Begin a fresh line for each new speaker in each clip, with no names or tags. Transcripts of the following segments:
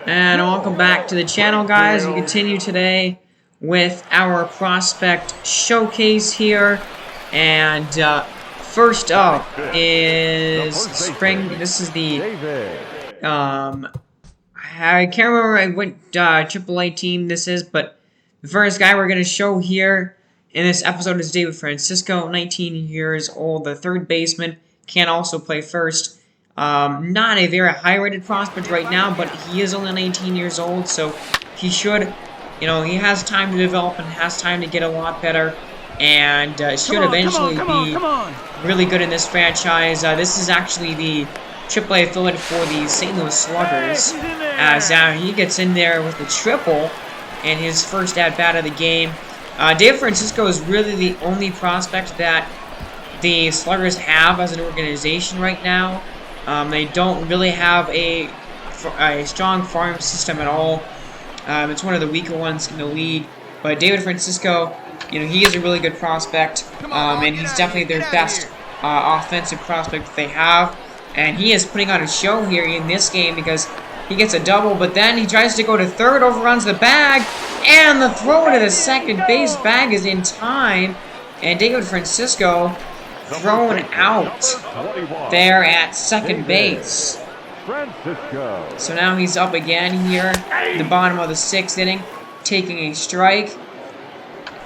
And welcome back to the channel, guys. We continue today with our prospect showcase here. And first up is Spring. This is the I can't remember what AAA team this is, but the first guy we're going to show here in this episode is David Francisco, 19 years old, the third baseman, can also play first. Not a very high-rated prospect right now, but he is only 19 years old, so he should, he has time to develop and has time to get a lot better, and should eventually be really good in this franchise. This is actually the AAA affiliate for the St. Louis Sluggers, as he gets in there with a triple in his first at-bat of the game. David Francisco is really the only prospect that the Sluggers have as an organization right now. They don't really have a strong farm system at all. It's one of the weaker ones in the league. But David Francisco, he is a really good prospect, and he's definitely their best offensive prospect they have. And he is putting on a show here in this game because he gets a double, but then he tries to go to third, overruns the bag, and the throw to the second base bag is in time, and David Francisco thrown out there at second base. So now he's up again here in the bottom of the sixth inning, taking a strike.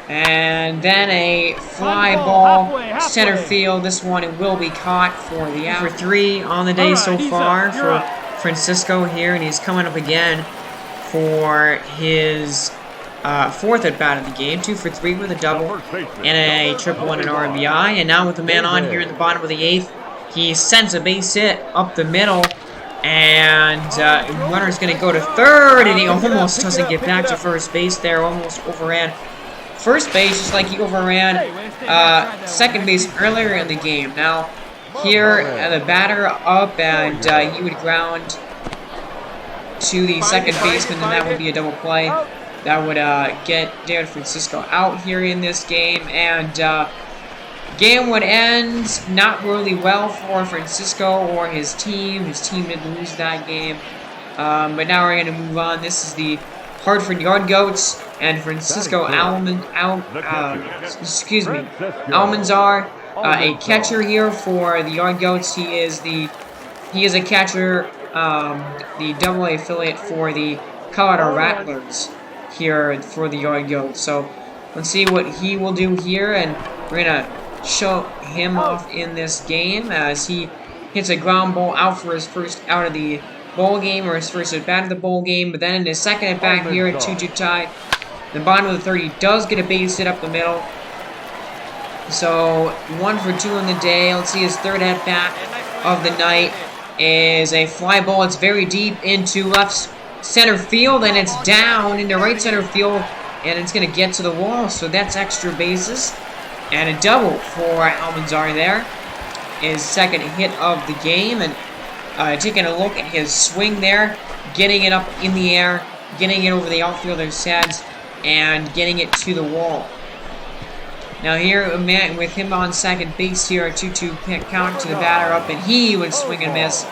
And then a fly ball, center field. This one, it will be caught for the out. For 3 on the day so far for Francisco here, and he's coming up again for his fourth at bat of the game. 2 for 3 with a double and a triple and an RBI. And now with the man on here in the bottom of the 8th, he sends a base hit up the middle, and runner's going to go to third, and he almost doesn't get back to first base there. Almost overran first base, just like he overran second base earlier in the game. Now, here, the batter up, and he would ground to the second baseman, and that would be a double play. That would get David Francisco out here in this game, and game would end not really well for Francisco or his team. His team did lose that game, but now we're going to move on. This is the Hartford Yard Goats and Francisco Almanzar, a catcher here for the Yard Goats. He is a catcher, the AA affiliate for the Colorado Rattlers here for the Yard Goats. So let's see what he will do here, and we're gonna show him off in this game as he hits a ground ball out for his first out of the bowl game, or his first at bat of the bowl game. But then in his second at bat here at 2-2 tie, the bottom of the third, he does get a base hit up the middle. So 1 for 2 in the day. Let's see, his third at bat of the night is a fly ball. It's very deep into left center field, and it's down into right center field, and it's going to get to the wall. So that's extra bases and a double for Almanzar there. His second hit of the game, and taking a look at his swing there, getting it up in the air, getting it over the outfielder's heads, and getting it to the wall. Now here, with him on second base here, a 2-2 count to the batter up, and he would swing and miss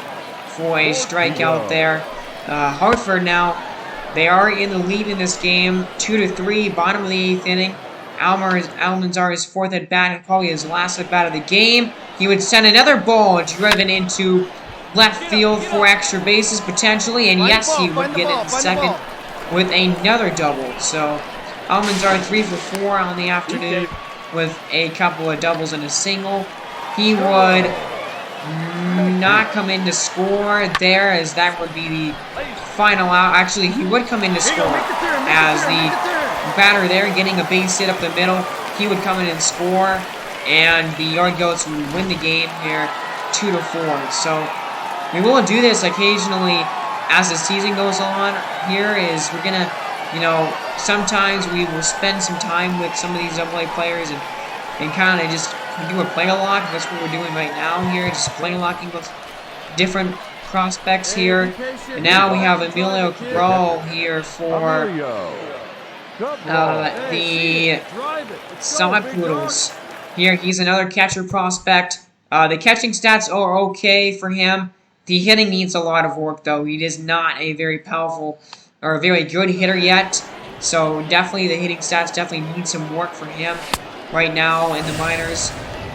for a strikeout there. Hartford now, they are in the lead in this game, 2-3, bottom of the 8th inning. Almanzar's fourth at bat, and probably his last at bat of the game. He would send another ball driven into left field for extra bases potentially, and yes, he would get it in second with another double. So Almanzar 3 for 4 on the afternoon with a couple of doubles and a single. He would not come in to score there, as that would be the final out. Actually, he would come in to score as the batter there getting a base hit up the middle. He would come in and score, and the Yard Goats would win the game here 2-4. So we will do this occasionally as the season goes on. Here is, we're gonna, sometimes we will spend some time with some of these AA players and kind of just do a play-a-lock. That's what we're doing right now here, just play-a-locking with different prospects here. And now we have Emilio Cabral here for the Sod Poodles. Here, he's another catcher prospect. The catching stats are okay for him. The hitting needs a lot of work, though. He is not a very powerful or a very good hitter yet. So definitely the hitting stats definitely need some work for him right now in the minors.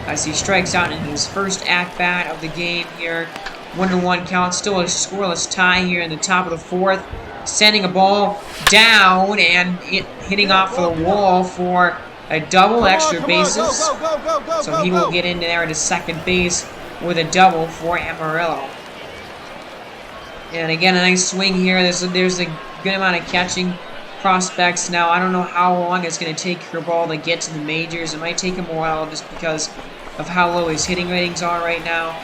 As he strikes out in his first at-bat of the game here. 1-1 count. Still a scoreless tie here in the top of the fourth. Sending a ball down and hitting off the wall for a double, extra bases. So he will get in there to second base with a double for Amarillo. And again, a nice swing here. There's a good amount of catching prospects. Now, I don't know how long it's going to take Seabold to get to the majors. It might take him a while just because of how low his hitting ratings are right now.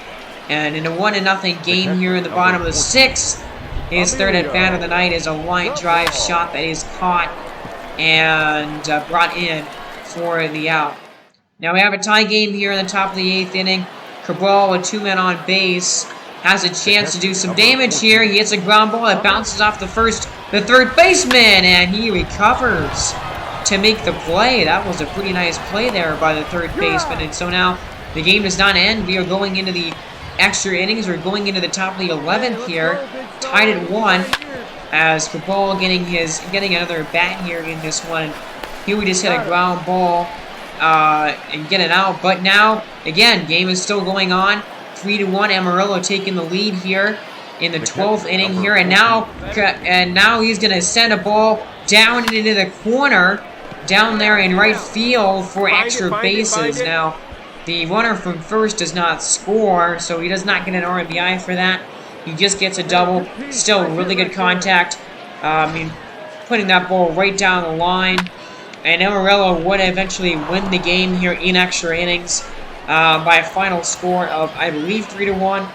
And in a 1-0 game here in the bottom of the sixth, his third at-bat of the night is a line drive shot that is caught and brought in for the out. Now we have a tie game here in the top of the eighth inning. Cabral with 2 men on base has a chance to do some damage here. He hits a ground ball that bounces off the third baseman, and he recovers to make the play. That was a pretty nice play there by the third baseman. And so now the game does not end. We are going into the extra innings. We're going into the top of the 11th here, tied at 1. As Cabral getting another bat here in this one. Here we just hit a ground ball and get it out. But now, again, game is still going on. 3-1, Amarillo taking the lead here in the 12th inning here, and now he's gonna send a ball down into the corner, down there in right field for extra bases. Now, the runner from first does not score, so he does not get an RBI for that. He just gets a double. Still really good contact. Putting that ball right down the line, and Amarillo would eventually win the game here in extra innings. By a final score of, I believe, 3-1.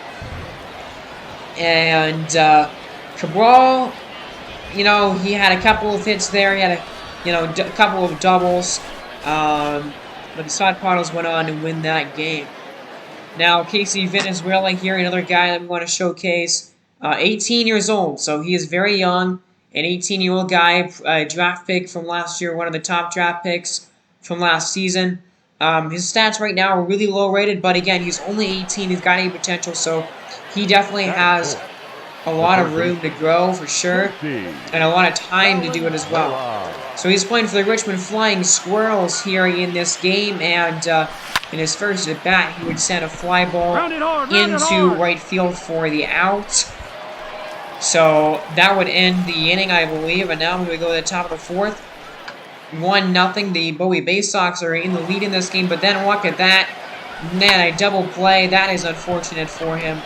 And Cabral, he had a couple of hits there. He had a couple of doubles. But the Sod Pottles went on to win that game. Now, Casey Venezuela here, another guy that we want to showcase. 18 years old, so he is very young. An 18-year-old guy, draft pick from last year, one of the top draft picks from last season. His stats right now are really low rated, but again, he's only 18. He's got any potential, so he definitely has a lot of room to grow for sure, and a lot of time to do it as well. So he's playing for the Richmond Flying Squirrels here in this game, and in his first at bat, he would send a fly ball into right field for the out. So that would end the inning, I believe, and now we go to the top of the fourth. 1-0. The Bowie Bay Sox are in the lead in this game, but then look at that. Man, a double play. That is unfortunate for him.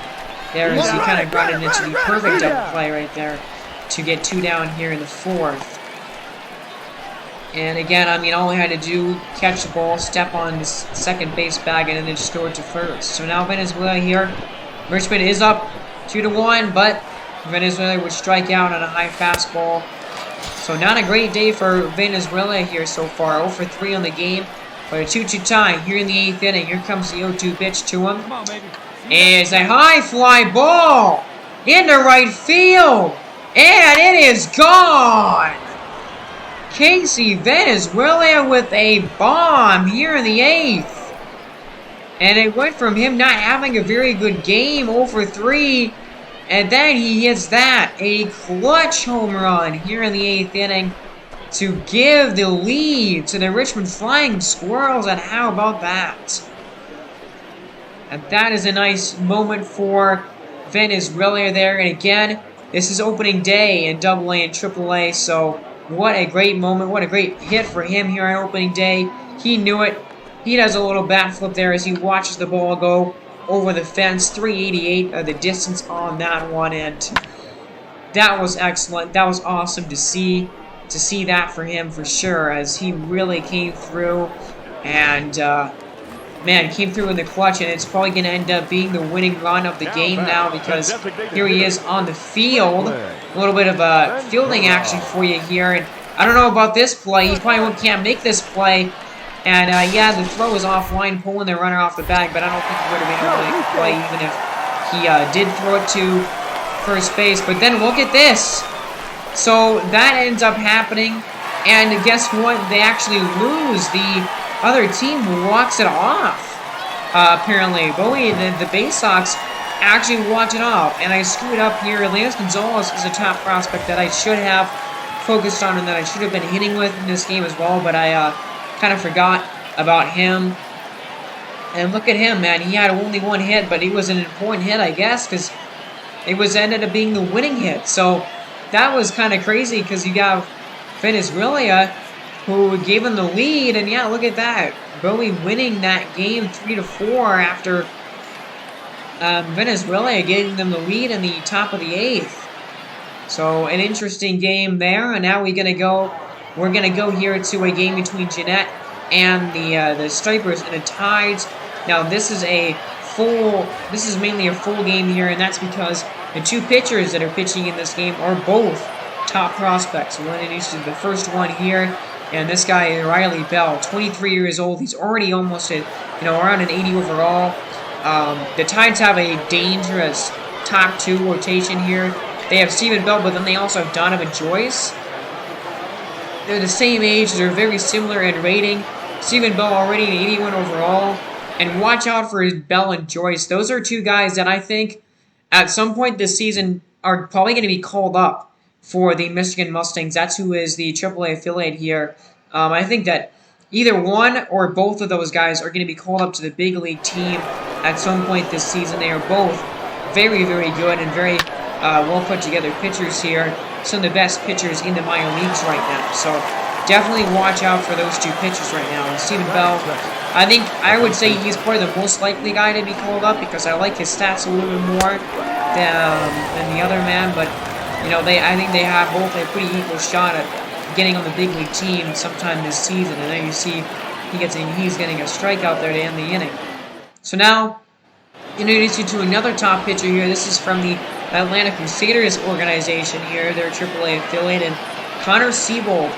There as he kind of got it into the perfect double play right there to get 2 down here in the fourth. And again, all he had to do, catch the ball, step on his second base bag, and then just throw it to first. So now Venezuela here. Richmond is up 2-1, but Venezuela would strike out on a high fastball. So not a great day for Venezuela here so far. 0 for 3 on the game. But a 2-2 tie here in the 8th inning. Here comes the 0-2 pitch to him. Come on, baby. It's a high fly ball into right field. And it is gone. Casey Venezuela with a bomb here in the 8th. And it went from him not having a very good game, 0 for 3. And then he hits that, a clutch home run here in the 8th inning to give the lead to the Richmond Flying Squirrels, and how about that? And that is a nice moment for Venezuela there, and again, this is opening day in AA and AAA, so what a great moment, what a great hit for him here on opening day. He knew it. He does a little bat flip there as he watches the ball go over the fence. 388 the distance on that one, and that was excellent. That was awesome to see that for him for sure, as he really came through and man, came through in the clutch, and it's probably going to end up being the winning run of the game now, because here he is on the field. A little bit of a fielding action for you here, and I don't know about this play. He probably can't make this play. And, yeah, the throw is offline, pulling the runner off the bag, but I don't think he would have been able to make the play even if he did throw it to first base. But then look at this. So that ends up happening, and guess what? They actually lose. The other team walks it off, apparently. Bowie, the Bay Sox actually walked it off, and I screwed up here. Lance Gonzalez is a top prospect that I should have focused on and that I should have been hitting with in this game as well, but I kind of forgot about him. And look at him, man. He had only one hit, but it was an important hit, I guess, because it ended up being the winning hit. So that was kind of crazy because you got Venezuela, who gave him the lead, and yeah, look at that. Bowie winning that game 3-4 after Venezuela giving them the lead in the top of the 8th. So an interesting game there, and now we're gonna go here to a game between Jeanette and the Stripers and the Tides. Now this is mainly a full game here, and that's because the 2 pitchers that are pitching in this game are both top prospects. We'll introduce the first one here, and this guy Riley Bell, 23 years old. He's already almost at around an 80 overall. The Tides have a dangerous top 2 rotation here. They have Stephen Bell, but then they also have Donovan Joyce. They're the same age. They're very similar in rating. Stephen Bell already an 81 overall. And watch out for Bell and Joyce. Those are 2 guys that I think at some point this season are probably going to be called up for the Michigan Mustangs. That's who is the AAA affiliate here. I think that either one or both of those guys are going to be called up to the big league team at some point this season. They are both very, very good and very well put together pitchers here. Some of the best pitchers in the minor leagues right now. So definitely watch out for those 2 pitchers right now. And Stephen Bell, I would say he's probably the most likely guy to be called up because I like his stats a little bit more than the other man. But I think they have both a pretty equal shot at getting on the big league team sometime this season. And then you see he's getting a strikeout there to end the inning. So now, introduce you to another top pitcher here. This is from the Atlanta Crusaders organization here, their AAA affiliate, and Connor Seabold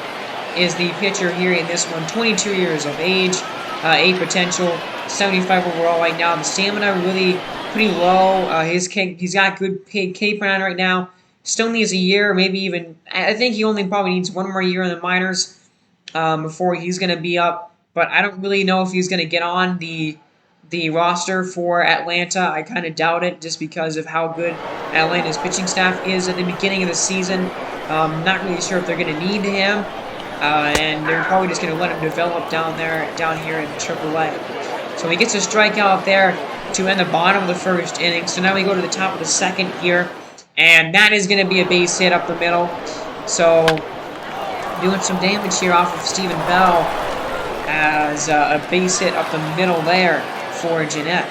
is the pitcher here in this one. 22 years of age, 8 potential, 75 overall right now. The stamina really pretty low. He's got good K per 9 right now. Still needs a year, maybe even. I think he only probably needs 1 more year in the minors before he's going to be up. But I don't really know if he's going to get on the roster for Atlanta. I kind of doubt it just because of how good Atlanta's pitching staff is at the beginning of the season. Not really sure if they're going to need him, and they're probably just going to let him develop down here in AAA. So he gets a strikeout there to end the bottom of the first inning. So now we go to the top of the second here, and that is going to be a base hit up the middle. So doing some damage here off of Stephen Bell as a base hit up the middle there for Jeanette.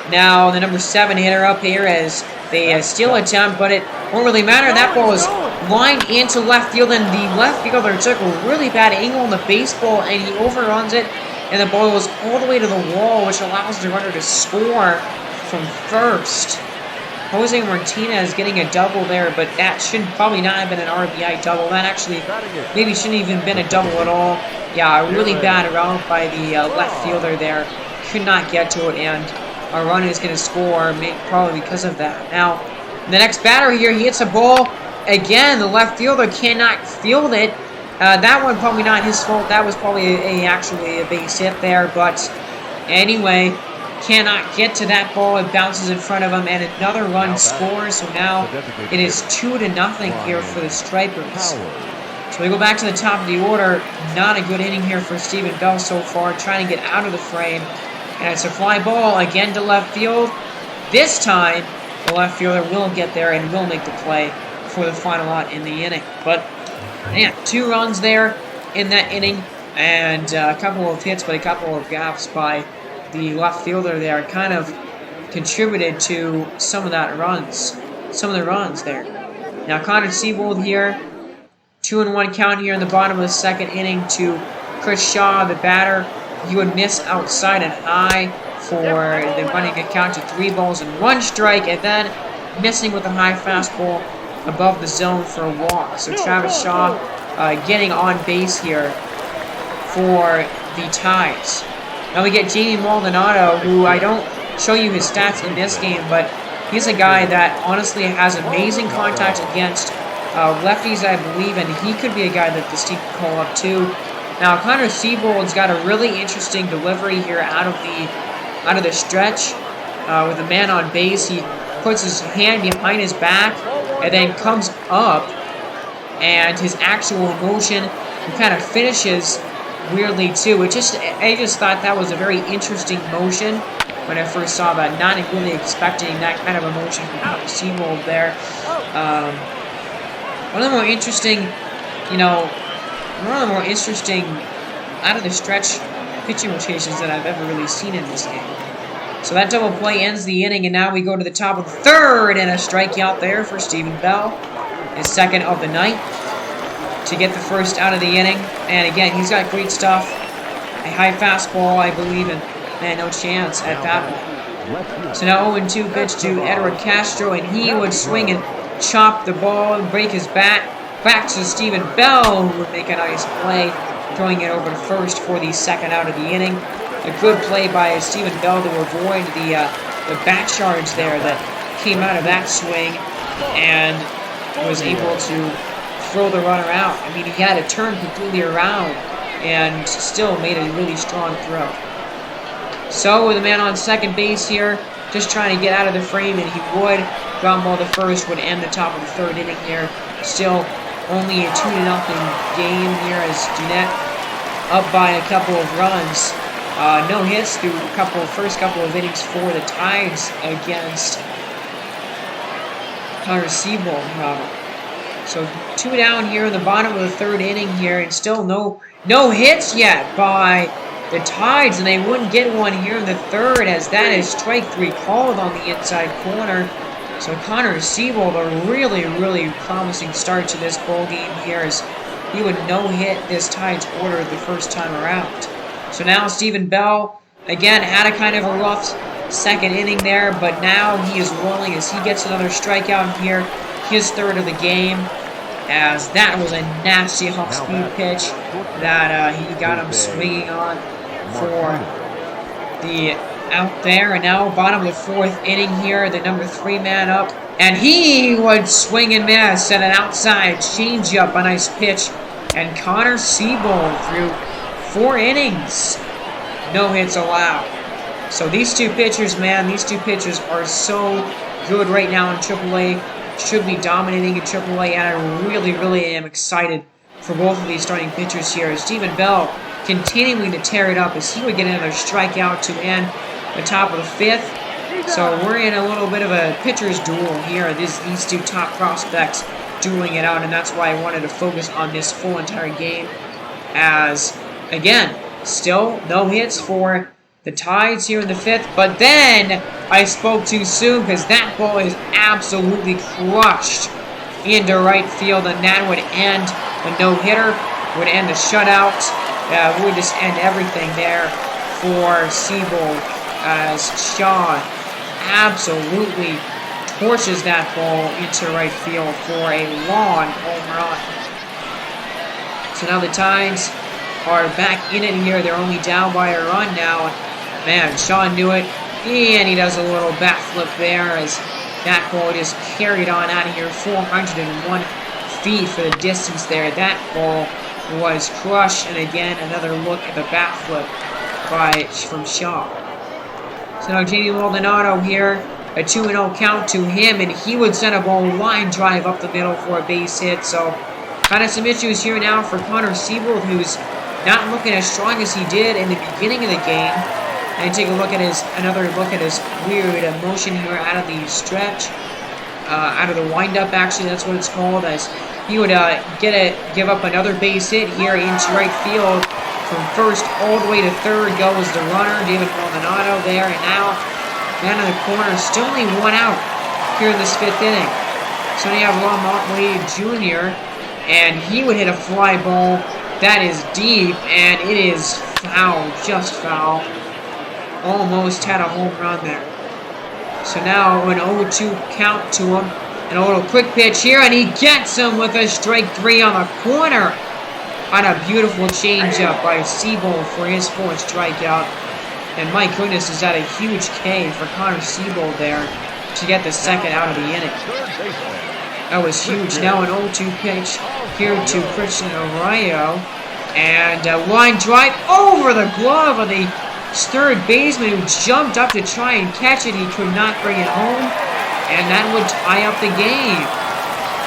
Now the number 7 hitter up here as they steal attempt, but it won't really matter. That ball is lined into left field, and the left fielder took a really bad angle on the baseball, and he overruns it, and the ball goes all the way to the wall, which allows the runner to score from first. Jose Martinez getting a double there, but that should probably not have been an RBI double. That actually maybe shouldn't even been a double at all. Yeah, a really bad route by the left fielder there. Could not get to it, and our runner is going to score probably because of that. Now, the next batter here, he hits a ball. Again, the left fielder cannot field it. That one probably not his fault. That was probably actually a base hit there, but anyway, cannot get to that ball. It bounces in front of him, and another run scores. So now it is 2-0 here for the Stripers. So we go back to the top of the order. Not a good inning here for Stephen Bell so far, trying to get out of the frame. And it's a fly ball again to left field. This time, the left fielder will get there and will make the play for the final out in the inning. But, man, 2 runs there in that inning, and a couple of hits, but a couple of gaps by the left fielder there kind of contributed to some of the runs there. Now, Connor Seabold here, 2-1 count here in the bottom of the second inning to Chris Shaw, the batter. He would miss outside and high for the running account to 3-1 strike, and then missing with a high fastball above the zone for a walk. So Travis Shaw getting on base here for the Tides. Now we get Jamie Maldonado, who I don't show you his stats in this game, but he's a guy that honestly has amazing contact against lefties, I believe, and he could be a guy that this team can call up too. Now, Connor Seabold's got a really interesting delivery here out of the stretch. with a man on base. He puts his hand behind his back and then comes up, and his actual motion kind of finishes weirdly too. I just thought that was a very interesting motion when I first saw that. Not really expecting that kind of a motion from Seabold there. One of the more interesting, out of the stretch pitching rotations that I've ever really seen in this game. So that double play ends the inning, and now we go to the top of the third, and a strikeout there for Stephen Bell, his second of the night, to get the first out of the inning. And again, he's got great stuff. A high fastball, I believe, and man, no chance at that one. So now 0-2 pitch to Edward Castro, and he would swing and chop the ball and break his bat. Back to Stephen Bell, who would make a nice play, throwing it over to first for the second out of the inning. A good play by Stephen Bell to avoid the bat charge there that came out of that swing, and was able to throw the runner out. I mean, he had to turn completely around and still made a really strong throw. So with a man on second base here, just trying to get out of the frame, and he would. Ground ball to first would end the top of the third inning here. Still only a 2-0 game here as Jeanette up by a couple of runs. No hits through first couple of innings for the Tides against Connor Seabold, however. So 2 down here in the bottom of the third inning here, and still no hits yet by the Tides, and they wouldn't get one here in the third, as that is strike 3 called on the inside corner. So Connor Seabold, a really, really promising start to this ball game here, as he would no-hit this Tides order the first time around. So now Stephen Bell, again, had a kind of a rough second inning there, but now he is rolling as he gets another strikeout here, his third of the game, as that was a nasty off-speed pitch that he got him swinging on for the out there. And now bottom of the fourth inning here, the number 3 man up, and he would swing and miss at an outside changeup, a nice pitch, and Connor Seabold through 4 innings, no hits allowed. So these two pitchers, man, are so good right now in AAA. Should be dominating in AAA, and I really, really am excited for both of these starting pitchers here. Stephen Bell continuing to tear it up as he would get another strikeout to end the top of the 5th. So we're in a little bit of a pitcher's duel here. These two top prospects dueling it out, and that's why I wanted to focus on this full entire game. As, again, still no hits for the Tides here in the 5th, but then I spoke too soon because that ball is absolutely crushed into right field, and that would end the no-hitter, would end the shutout, would just end everything there for Seabold, as Shaw absolutely torches that ball into right field for a long home run. So now the Tides are back in it here. They're only down by a run now. Man, Sean knew it, and he does a little bat flip there as that ball just carried on out of here. 401 feet for the distance there. That ball was crushed, and again, another look at the bat flip from Shaw. So now Jamie Maldonado here, a 2-0 count to him, and he would send a ball line drive up the middle for a base hit. So kind of some issues here now for Connor Seabold, who's not looking as strong as he did in the beginning of the game. And take a look at another look at his weird motion here out of the stretch, out of the windup. Actually, that's what it's called. As he would give up another base hit here into right field. From first all the way to third goes the runner, David Maldonado there, and now man in the corner, still only 1 out here in this 5th inning. So now you have Ron Motley Jr., and he would hit a fly ball that is deep, and it is foul, just foul. Almost had a home run there. So now an 0-2 count to him. And a little quick pitch here, and he gets him with a strike 3 on the corner. On a beautiful changeup by Seabold for his 4th strikeout. And my goodness, is that a huge K for Connor Seabold there to get the second out of the inning. That was huge. Now an 0-2 pitch here to Christian Arroyo. And a line drive over the glove of the third baseman who jumped up to try and catch it. He could not bring it home, and that would tie up the game.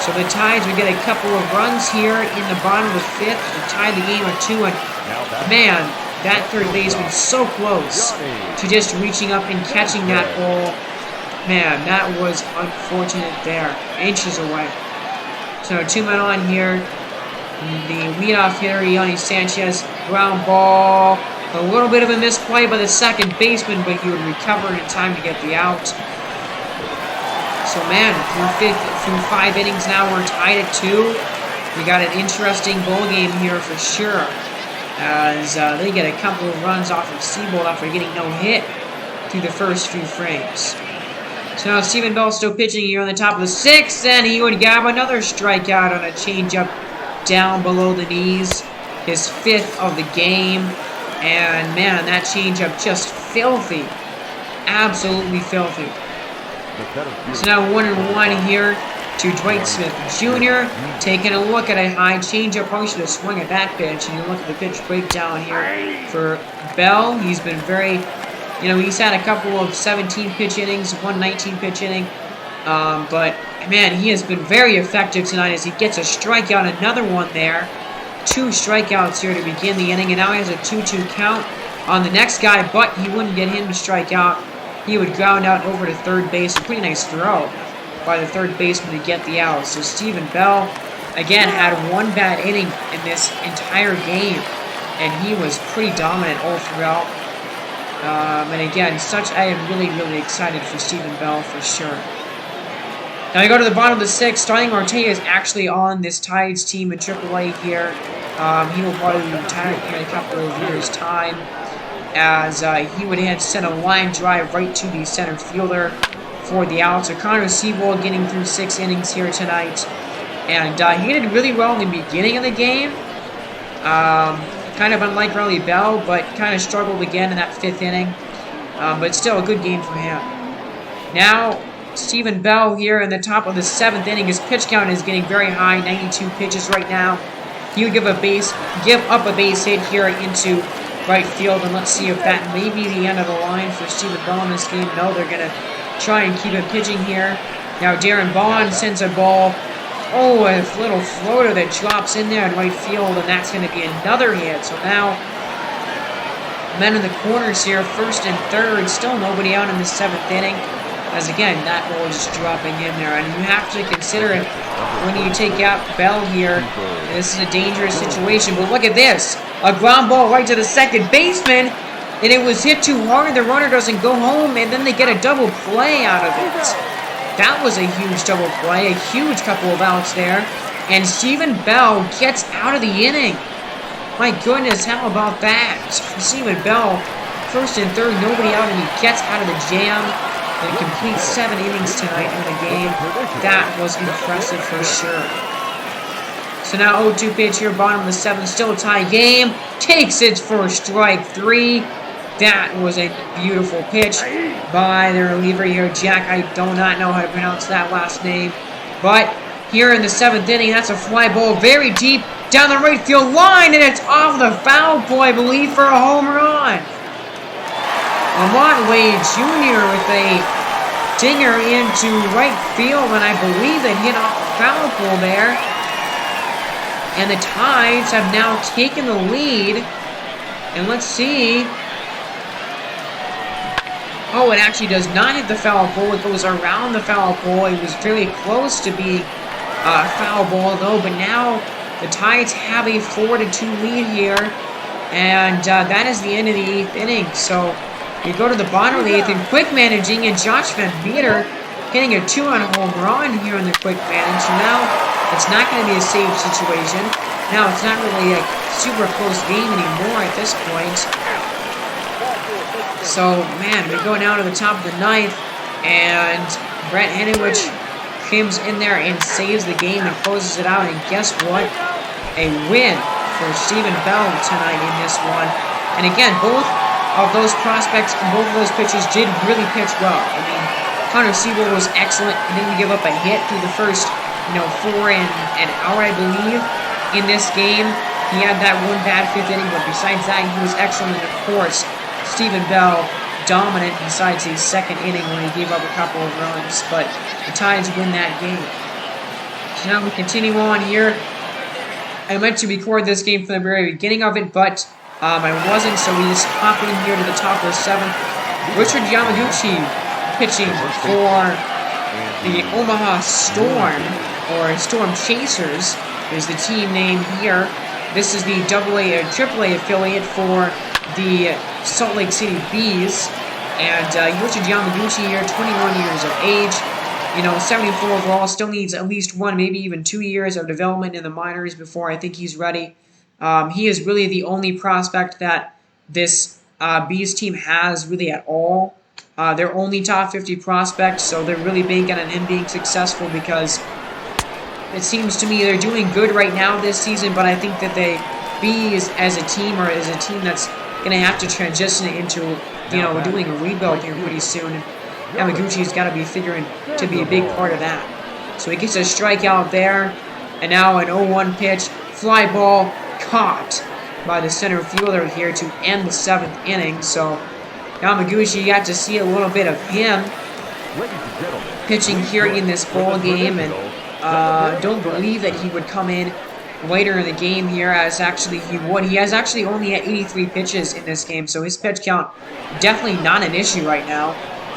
So the Tides would get a couple of runs here in the bottom of the fifth to tie the game at 2. And man, that third baseman so close to just reaching up and catching that ball. Man, that was unfortunate there. Inches away. So 2 men on here. The leadoff hitter, Yanni Sanchez, ground ball. A little bit of a misplay by the second baseman, but he would recover in time to get the out. So man, through 5 innings now, we're tied at 2. We got an interesting ball game here for sure, as they get a couple of runs off of Seabold after getting no hit through the first few frames. So now Stephen Bell still pitching here on the top of the 6th, and he would grab another strikeout on a changeup down below the knees, his 5th of the game. And man, that changeup just filthy, absolutely filthy. So now 1-1 here to Dwight Smith Jr. Taking a look at a high changeup. Probably should have swung at that pitch. And you look at the pitch breakdown here for Bell. He's been very, he's had a couple of 17 pitch innings, 1 19 pitch inning. But man, he has been very effective tonight as he gets a strikeout, another one there. 2 strikeouts here to begin the inning, and now he has a 2-2 count on the next guy, but he wouldn't get him to strike out. He would ground out over to third base. A pretty nice throw by the third baseman to get the out. So Stephen Bell, again, had 1 bad inning in this entire game, and he was pretty dominant all throughout. And again, I am really, really excited for Stephen Bell for sure. Now we go to the bottom of the 6th. Starling Marte is actually on this Tides team in AAA here. He will probably be retired in a couple of years' time, as he would send a line drive right to the center fielder for the out. So Connor Seabold getting through 6 innings here tonight, and he did really well in the beginning of the game. Kind of unlike Riley Bell, but kind of struggled again in that 5th inning. But still a good game for him. Now Stephen Bell here in the top of the 7th inning. His pitch count is getting very high, 92 pitches right now. He would give up a base hit here into right field, and let's see if that may be the end of the line for Stephen Bell in this game. No, they're going to try and keep him pitching here. Now Darren Bond sends a ball. Oh, a little floater that drops in there in right field, and that's going to be another hit. So now men in the corners here, 1st and 3rd, still nobody out in the 7th inning. As again, that ball is just dropping in there, and you have to consider it when you take out Bell here. This is a dangerous situation, but look at this. A ground ball right to the second baseman, and it was hit too hard. The runner doesn't go home, and then they get a double play out of it. That was a huge double play, a huge couple of outs there, and Stephen Bell gets out of the inning. My goodness, how about that? Stephen Bell, 1st and 3rd, nobody out, and he gets out of the jam. And complete 7 innings tonight in the game. That was impressive for sure. So now 0-2 pitch here, bottom of the 7th, still a tie game. Takes it for strike 3. That was a beautiful pitch by the reliever here, Jack. I do not know how to pronounce that last name. But here in the 7th inning, that's a fly ball very deep down the right field line, and it's off the foul pole, I believe, for a home run. Lamont Wade Jr. with a dinger into right field, and I believe they hit off the foul pole there. And the Tides have now taken the lead. And let's see. Oh, it actually does not hit the foul pole. It goes around the foul pole. It was very close to being a foul ball, though. But now the Tides have a 4-2 lead here. And that is the end of the 8th inning. So we go to the bottom of the 8th, and quick managing, and Josh Van Meter hitting a 2-run home run here in the quick manage. So now it's not going to be a safe situation. Now it's not really a super close game anymore at this point. So, man, we go now to the top of the 9th, and Brett Henowich comes in there and saves the game and closes it out. And guess what? A win for Stephen Bell tonight in this one. And again, both of those prospects and both of those pitchers did really pitch well. I mean, Connor Seabold was excellent. He didn't give up a hit through the first, 4 and an hour, I believe, in this game. He had that 1 bad 5th inning, but besides that, he was excellent. And of course, Stephen Bell dominant besides the second inning when he gave up a couple of runs, but the Tides win that game. So now we continue on here. I meant to record this game from the very beginning of it, but I wasn't, so we just hop in here to the top of the 7th. Richard Yamaguchi pitching for the Omaha Storm, or Storm Chasers is the team name here. This is the AA or AAA affiliate for the Salt Lake City Bees. And Richard Yamaguchi here, 21 years of age. You know, 74 overall, still needs at least 1, maybe even 2 years of development in the minors before I think he's ready. He is really the only prospect that this Bees team has really at all. They're only top 50 prospects, so they're really banking on him being successful because it seems to me they're doing good right now this season, but I think that the Bees as a team or as a team that's going to have to transition into, you know, doing a rebuild here pretty soon. And Yamaguchi's got to be figuring to be a big part of that. So he gets a strikeout there, and now an 0-1 pitch, fly ball caught by the center fielder here to end the 7th inning. So Yamaguchi got to see a little bit of him pitching here in this ball game, and don't believe that he would come in later in the game here, as actually he would. He has actually only had 83 pitches in this game, so his pitch count definitely not an issue right now.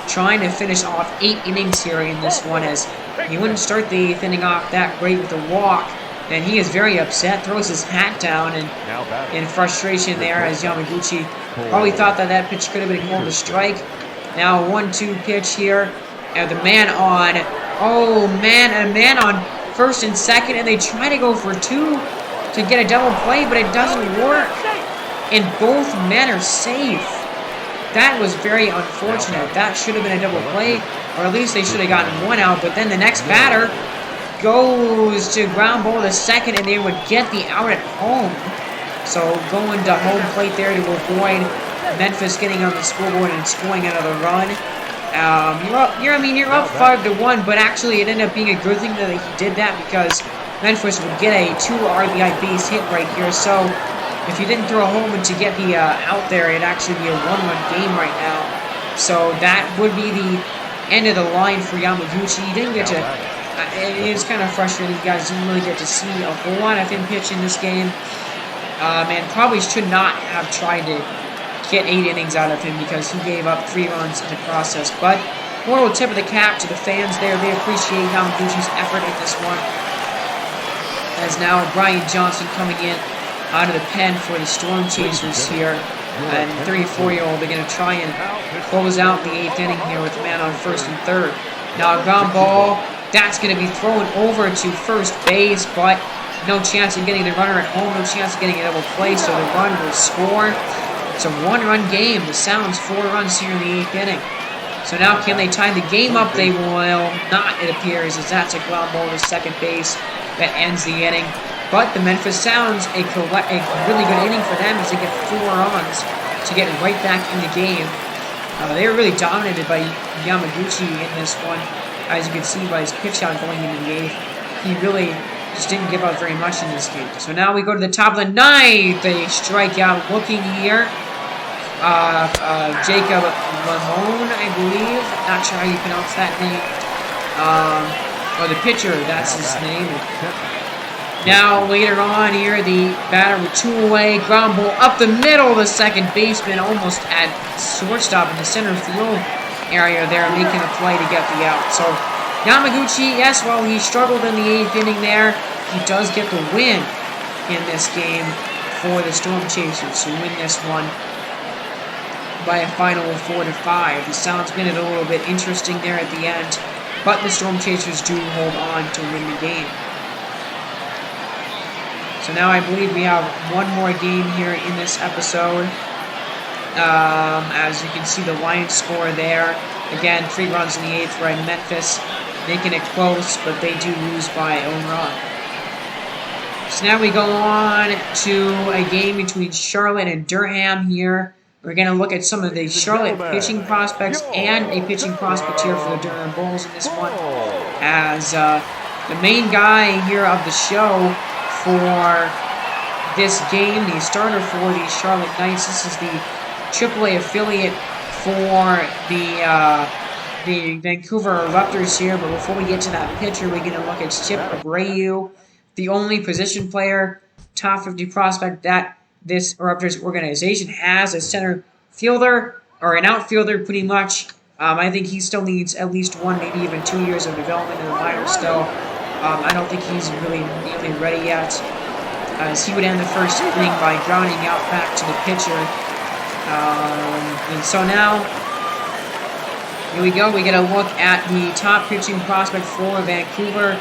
Trying to finish off 8 innings here in this one, as he wouldn't start the 8th inning off that great with a walk, and he is very upset, throws his hat down and in frustration there, as Yamaguchi probably thought that that pitch could have been called a strike. Now 1-2 pitch here, and the man on, oh man, a man on first and second, and they try to go for 2 to get a double play, but it doesn't work, and both men are safe. That was very unfortunate. That should have been a double play, or at least they should have gotten 1 out, but then the next batter goes to ground ball to second, and they would get the out at home. So going to home plate there to avoid Memphis getting on the scoreboard and scoring another run. You're up 5-1, but actually it ended up being a good thing that he did that, because Memphis would get a 2 RBI base hit right here. So if you didn't throw a home and to get the out there, it'd actually be a 1-run game right now. So that would be the end of the line for Yamaguchi. He didn't get to. It was kind of frustrating. You guys didn't really get to see a whole lot of him pitch in this game. And probably should not have tried to get 8 innings out of him, because he gave up 3 runs in the process. But more tip of the cap to the fans there. They appreciate Yamaguchi's effort in this one. As now Brian Johnson coming in out of the pen for the Storm Chasers here. And 34-year-old, they're going to try and close out the 8th inning here with the man on first and third. Now a ground ball, that's going to be thrown over to first base, but no chance of getting the runner at home, no chance of getting a double play, so the run will score. It's a 1-run game. The Sounds 4 runs here in the 8th inning. So now can they tie the game up? They will not, it appears, as that's a ground ball to second base that ends the inning. But the Memphis Sounds, a really good inning for them, as they get 4 runs to get right back in the game. They were really dominated by Yamaguchi in this one, as you can see by his pitch out going into the 8th. He really just didn't give up very much in this game. So now we go to the top of the 9th. A strikeout looking here. Jacob Lamone, I believe. Not sure how you pronounce that name. Or the pitcher, that's his name. Now, later on here, the batter with 2 away. Ground ball up the middle. The second baseman almost at shortstop in the center field area there, making a play to get the out. So, Yamaguchi, yes, while he struggled in the 8th inning there, he does get the win in this game for the Storm Chasers, who win this one by a final of 4-5. The Sounds made it a little bit interesting there at the end, but the Storm Chasers do hold on to win the game. So now I believe we have one more game here in this episode. As you can see the Lions score there. Again, 3 runs in the 8th for Memphis, making it close, but they do lose by a run. So now we go on to a game between Charlotte and Durham here. We're going to look at some of the Charlotte pitching prospects and a pitching prospect here for the Durham Bulls in this one. As the main guy here of the show for this game, the starter for the Charlotte Knights, this is the AAA affiliate for the Vancouver Raptors here. But before we get to that pitcher, we're going to look at Chip Abreu, the only position player, top 50 prospect that this Raptors organization has, a center fielder or an outfielder pretty much. I think he still needs at least 1, maybe even 2 years of development in the minors still. I don't think he's really nearly ready yet, as he would end the first inning by grounding out back to the pitcher. And so now, here we go. We get a look at the top pitching prospect for Vancouver,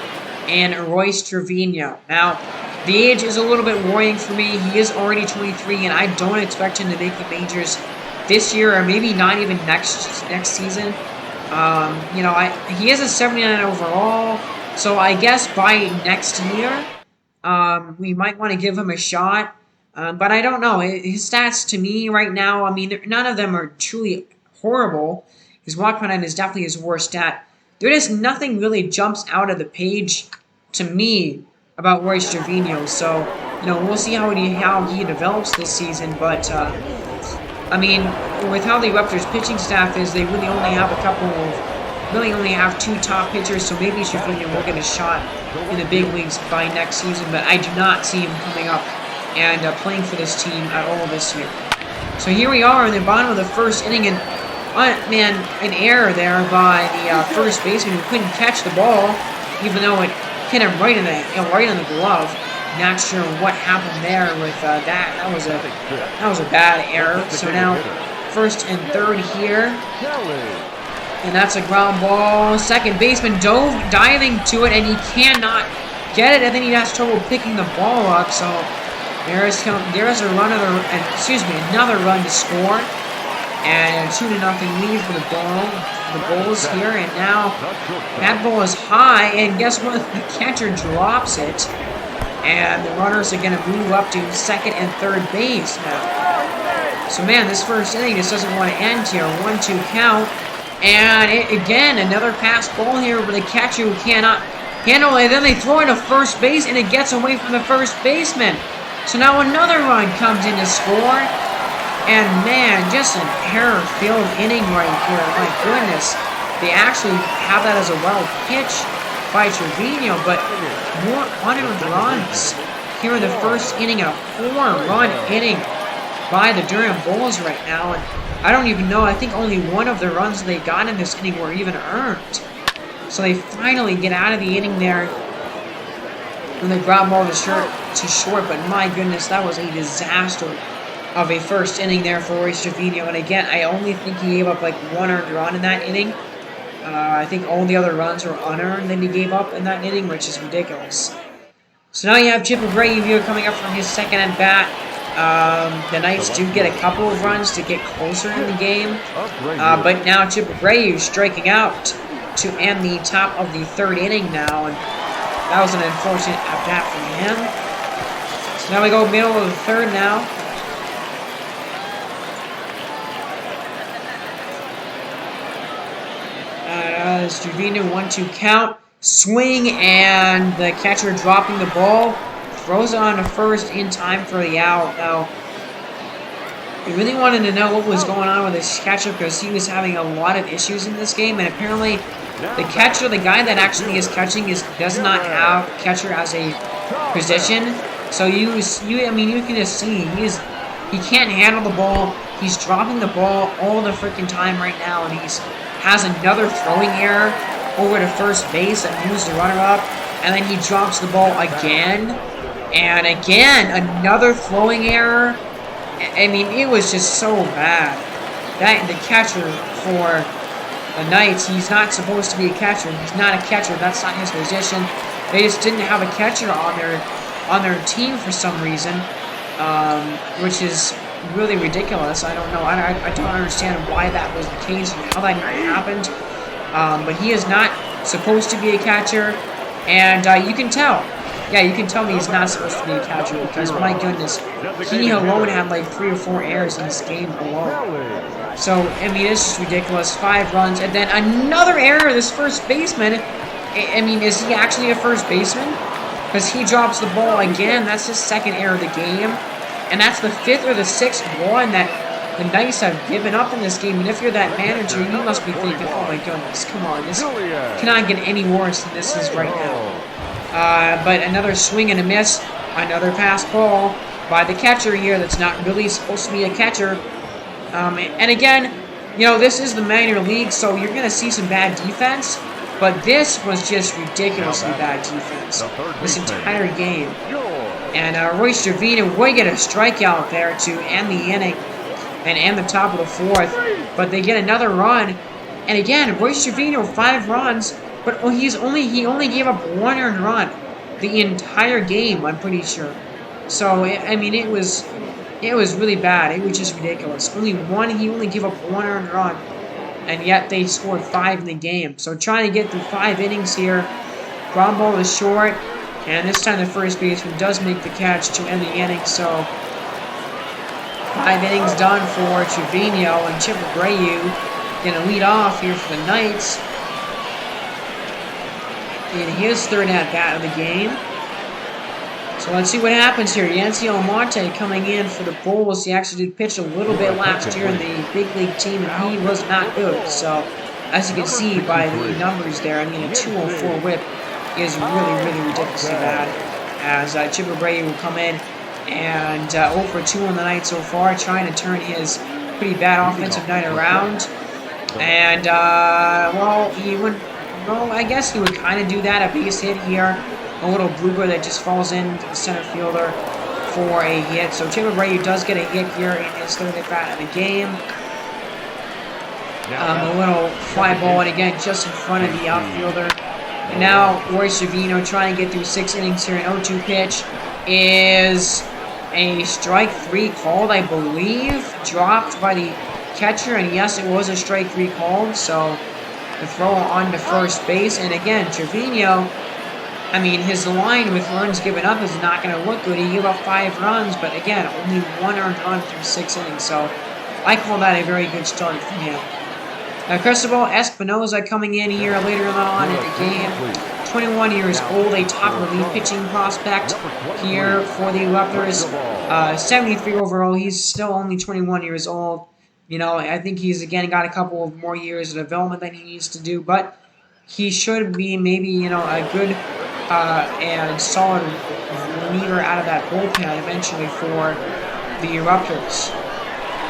and Royce Trevino. Now, the age is a little bit worrying for me. He is already 23, and I don't expect him to make the majors this year, or maybe not even next season. You know, he is a 79 overall, so I guess by next year, we might want to give him a shot. But I don't know. His stats to me right now, I mean, none of them are truly horrible. His walk rate is definitely his worst stat. There is nothing really jumps out of the page to me about Royce Trevino. So, you know, we'll see how he develops this season. But I mean, with how the Raptors pitching staff is, they really only have only have 2 top pitchers, so maybe Trevino will get a shot in the big leagues by next season, but I do not see him coming up and playing for this team at all this year. So here we are in the bottom of the first inning, and man, an error there by the first baseman who couldn't catch the ball, even though it hit him right in the glove. Not sure what happened there with that. That was a bad error. So now, first and third here, and that's a ground ball. Second baseman diving to it, and he cannot get it, and then he has trouble picking the ball up. So there is another run to score, and a 2-0 lead for the Bulls here. And now that ball is high, and guess what? The catcher drops it. And the runners are going to move up to second and third base now. So, man, this first inning just doesn't want to end here. 1-2 count. And again, another pass ball here with a catcher who cannot handle it. And then they throw it to first base, and it gets away from the first baseman. So now another run comes in to score. And, man, just an error-filled inning right here. My goodness. They actually have that as a wild pitch by Trevino, but more unearned runs here in the first inning, a 4-run inning by the Durham Bulls right now. And I don't even know, I think only one of the runs they got in this inning were even earned. So they finally get out of the inning there when they ground ball to short, but my goodness, that was a disaster of a first inning there for Royce Trevino. And again, I only think he gave up like 1 earned run in that inning. I think all the other runs were unearned that he gave up in that inning, which is ridiculous. So now you have Chip Abreu here coming up from his second at bat. The Knights do get a couple of runs to get closer in the game, but now Chip Abreu striking out to end the top of the third inning now, and that was an unfortunate at bat for him. So now we go middle of the third now. Trevino 1-2 count, swing, and the catcher dropping the ball, throws it on to first in time for the out. Now, we really wanted to know what was going on with this catcher because he was having a lot of issues in this game, and apparently the catcher, the guy that actually is catching, does not have catcher as a position. So you can just see he can't handle the ball. He's dropping the ball all the freaking time right now, and has another throwing error over to first base that moves the runner up, and then he drops the ball again, and again, another throwing error. I mean, it was just so bad. The catcher for the Knights, he's not supposed to be a catcher. He's not a catcher. That's not his position. They just didn't have a catcher on their team for some reason, which is really ridiculous. I don't know. I don't understand why that was the case and how that happened. But he is not supposed to be a catcher, and you can tell. Yeah, you can tell me he's not supposed to be a catcher because, my goodness, he alone had like 3 or 4 errors in this game alone. So, I mean, it's just ridiculous. 5 runs, and then another error. This first baseman, I mean, is he actually a first baseman? Because he drops the ball again. That's his second error of the game. And that's the 5th or the 6th one that The Knights have given up in this game, and if you're that manager, you must be thinking, oh my goodness, come on, this cannot get any worse than this is right now. But another swing and a miss, another pass ball by the catcher here that's not really supposed to be a catcher. And again, you know, this is the minor league, so you're going to see some bad defense, but this was just ridiculously bad defense this entire game. And Royce Trevino would get a strikeout there to end the inning and end the top of the fourth, but they get another run. And again, Royce Trevino, 5 runs, but he only gave up 1 earned run the entire game, I'm pretty sure. So I mean, it was really bad. It was just ridiculous. He only gave up 1 earned run, and yet they scored 5 in the game. So trying to get through 5 innings here. Ground ball is short, and this time the first baseman does make the catch to end the inning. So 5 innings done for Trevino, and Chip Abreu gonna lead off here for the Knights in his 3rd at-bat of the game. So let's see what happens here. Yancy Almonte coming in for the Bulls. He actually did pitch a little bit last year in the big league team, and he was not good. So as you can see by the numbers there, I mean, a 204 whip is really ridiculously bad. As Chip Abreu will come in and 0 for 2 on the night so far, trying to turn his pretty bad offensive night around. And I guess he would kind of do that. A base hit here. A little blooper that just falls in to the center fielder for a hit. So Chip Abreu does get a hit here in his 3rd at-bat of the game. A little fly ball, and again, just in front of the outfielder. And now Royce Trevino trying to get through 6 innings here. An 0-2 pitch is a strike 3 called, I believe. Dropped by the catcher, and yes, it was a strike 3 called. So the throw on to first base. And again, Trevino, I mean, his line with runs given up is not going to look good. He gave up 5 runs, but again, only 1 earned run through 6 innings. So I call that a very good start for him. Now, Cristobal Espinosa coming in here later on in the game. 21 years old, a top relief pitching prospect here for the Raptors. 73 overall. He's still only 21 years old. You know, I think he's, again, got a couple of more years of development that he needs to do, but he should be maybe, you know, a good and solid reliever out of that bullpen eventually for the Raptors.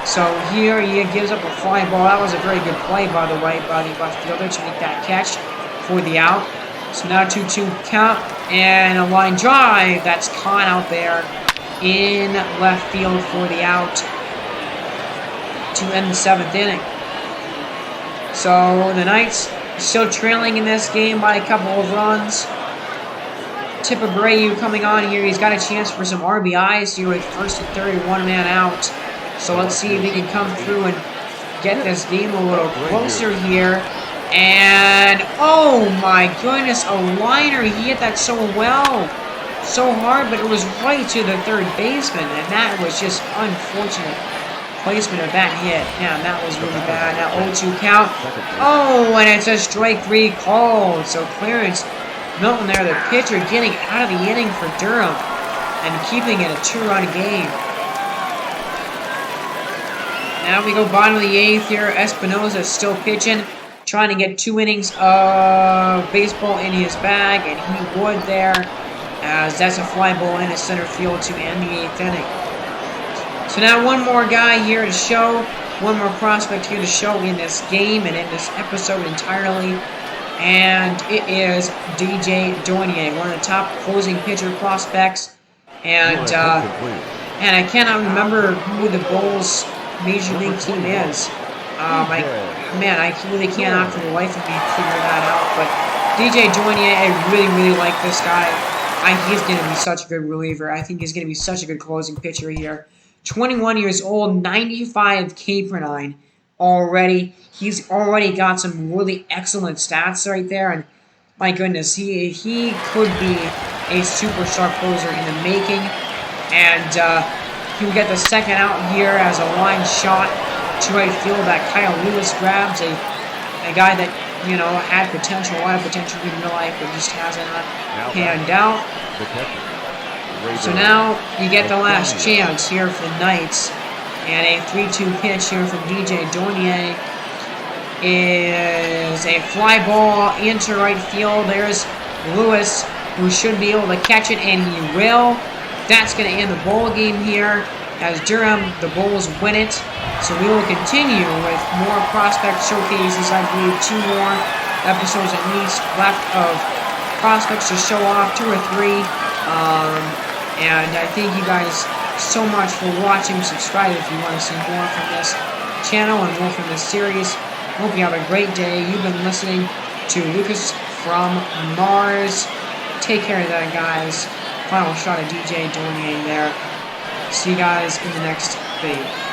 So here he gives up a fly ball. That was a very good play, by the way, by the left fielder to make that catch for the out. So now 2-2 count, and a line drive that's caught out there in left field for the out to end the 7th inning. So the Knights still trailing in this game by a couple of runs. Chip Abreu coming on here. He's got a chance for some RBIs here with 1st and 3rd, 1 man out. So let's see if he can come through and get this game a little closer here. And, oh my goodness, a liner. He hit that so well. So hard, but it was right to the 3rd baseman. And that was just unfortunate placement of that hit. Yeah, that was really bad. Now 0-2 count. Oh, and it's a strike 3 called. So Clarence Milton there, the pitcher, getting out of the inning for Durham and keeping it a 2-run game. Now we go bottom of the 8th here. Espinosa still pitching, trying to get 2 innings of baseball in his bag, and he would there, as that's a fly ball in his center field to end the 8th inning. So now one more guy here to show, one more prospect here to show in this game and in this episode entirely. And it is DJ Dornier, one of the top closing pitcher prospects. And I cannot remember who the Bulls' major league team is. I really cannot for the life of me figure that out. But DJ Dornier, I really like this guy. He's going to be such a good reliever. I think he's going to be such a good closing pitcher here. 21 years old, 95 K per 9 already. He's already got some really excellent stats right there, and my goodness, he could be a superstar closer in the making. And he will get the 2nd out here as a line shot to right field that Kyle Lewis grabs, a guy that, you know, had potential, a lot of potential in real life, but just hasn't panned out. So now you get the last chance here for the Knights. And a 3-2 pitch here from DJ Dornier is a fly ball into right field. There's Lewis, who should be able to catch it, and he will. That's going to end the ball game here as Durham, the Bulls, win it. So we will continue with more prospect showcases. I believe 2 more episodes at least left of prospects to show off, 2 or 3. And I thank you guys so much for watching. Subscribe if you want to see more from this channel and more from this series. Hope you have a great day. You've been listening to Lucas from Mars. Take care of that, guys. Final shot of DJ Dornier there. See you guys in the next video.